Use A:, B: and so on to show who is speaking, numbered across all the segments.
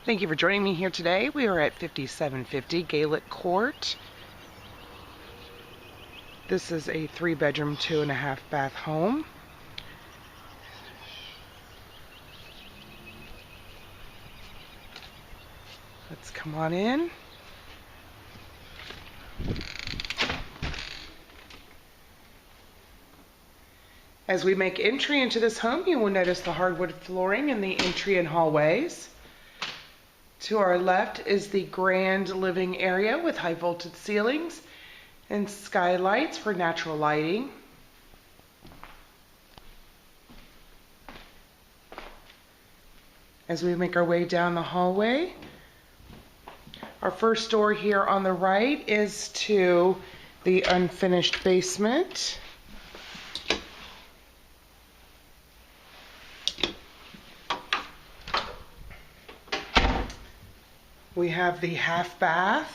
A: Thank you for joining me here today. We are at 5750 Gaelic Court. This is a 3-bedroom, 2.5 bath home. Let's come on in. As we make entry into this home, you will notice the hardwood flooring in the entry and hallways. To our left is the grand living area with high voltage ceilings and skylights for natural lighting. As we make our way down the hallway, our first door here on the right is to the unfinished basement. We have the half bath.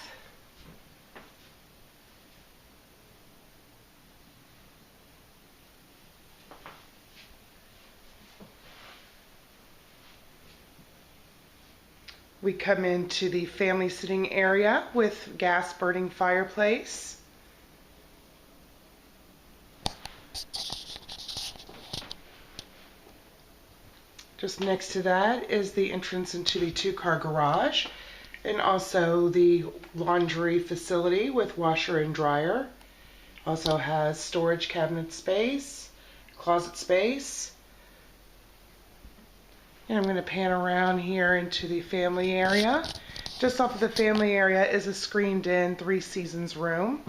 A: We come into the family sitting area with gas burning fireplace. Just next to that is the entrance into the 2-car garage, and also the laundry facility with washer and dryer. Also has storage cabinet space, closet space. And I'm going to pan around here into the family area. Just off of the family area is a screened in 3 seasons room.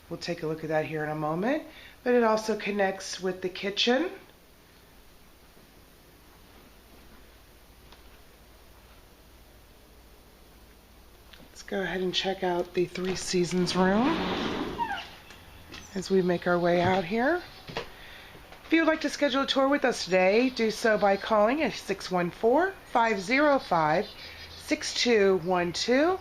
A: We'll take a look at that here in a moment. But it also connects with the kitchen. Let's go ahead and check out the 3 seasons room as we make our way out here. If you would like to schedule a tour with us today, do so by calling at 614-505-6212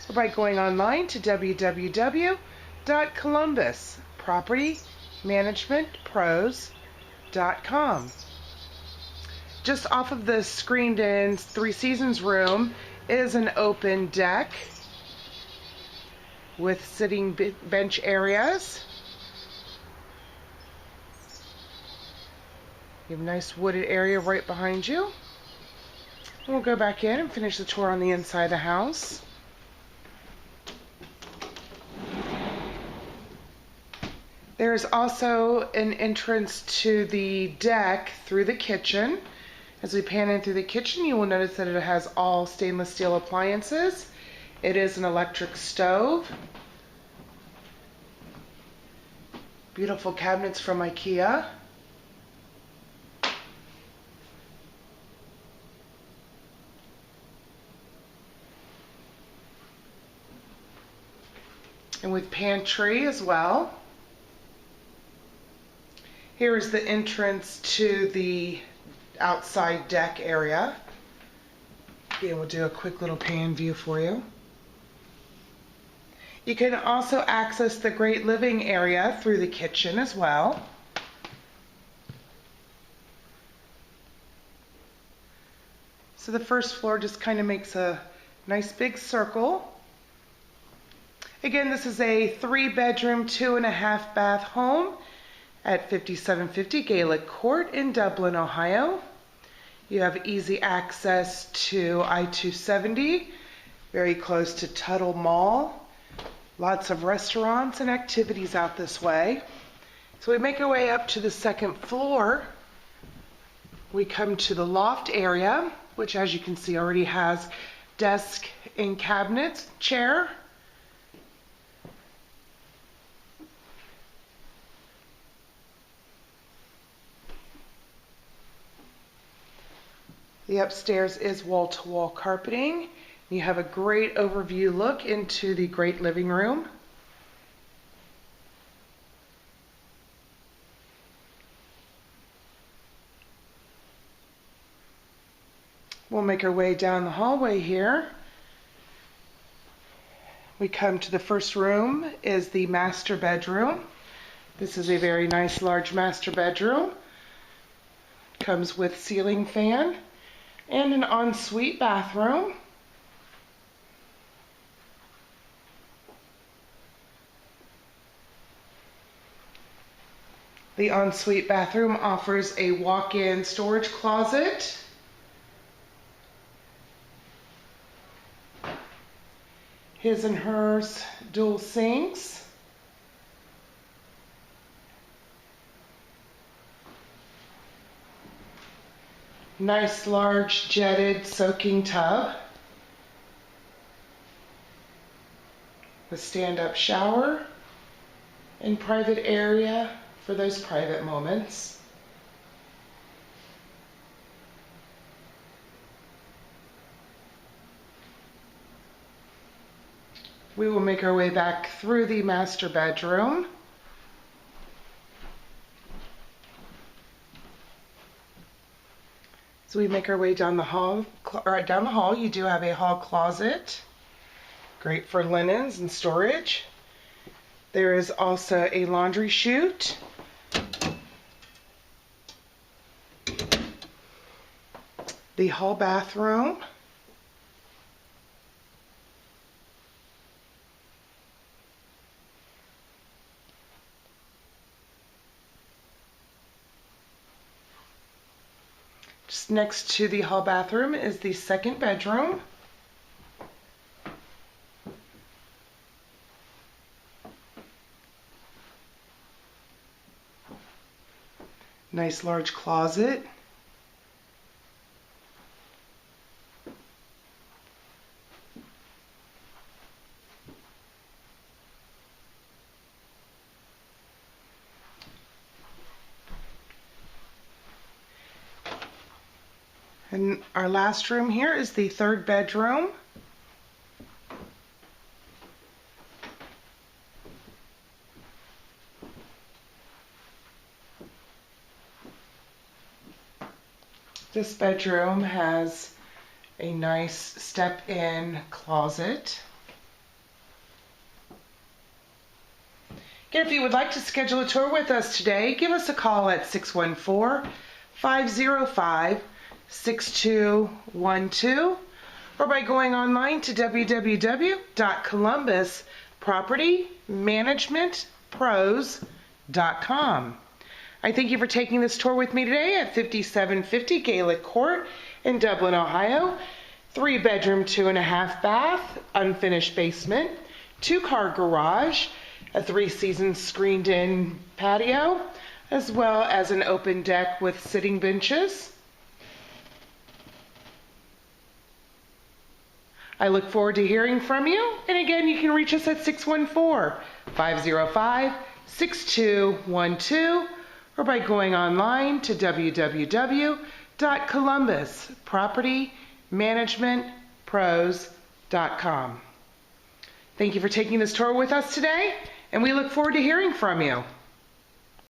A: or by going online to www.columbuspropertymanagementpros.com. Just off of the screened in 3 seasons room is an open deck with sitting bench areas. You have a nice wooded area right behind you. And we'll go back in and finish the tour on the inside of the house. There's also an entrance to the deck through the kitchen. As we pan in through the kitchen, you will notice that it has all stainless steel appliances. It is an electric stove. Beautiful cabinets from IKEA. And with pantry as well. Here is the entrance to the outside deck area. Again, we'll do a quick little pan view for you. You can also access the great living area through the kitchen as well. So the first floor just kind of makes a nice big circle. Again, this is a 3-bedroom, 2.5 bath home at 5750 Gaelic Court in Dublin, Ohio. You have easy access to I-270, very close to Tuttle Mall. Lots of restaurants and activities out this way. So we make our way up to the 2nd floor. We come to the loft area, which as you can see already has desk and cabinets, chair. The upstairs is wall-to-wall carpeting. You have a great overview look into the great living room. We'll make our way down the hallway here. We come to the first room is the master bedroom. This is a very nice large master bedroom. Comes with ceiling fan and an ensuite bathroom. The ensuite bathroom offers a walk-in storage closet, his and hers dual sinks, nice large jetted soaking tub, the stand-up shower, and private area for those private moments. We will make our way back through the master bedroom. So we make our way down the hall. You do have a hall closet, great for linens and storage. There is also a laundry chute. The hall bathroom. Just next to the hall bathroom is the second bedroom. Nice large closet. And our last room here is the third bedroom. This bedroom has a nice step-in closet. Again, if you would like to schedule a tour with us today, give us a call at 614-505-6212 or by going online to www.columbuspropertymanagementpros.com. I thank you for taking this tour with me today at 5750 Gaelic Court in Dublin, Ohio. 3-bedroom, 2.5 bath, unfinished basement, 2-car garage, a 3-season screened-in patio, as well as an open deck with sitting benches. I look forward to hearing from you. And again, you can reach us at 614-505-6212 or by going online to www.columbuspropertymanagementpros.com. Thank you for taking this tour with us today, and we look forward to hearing from you.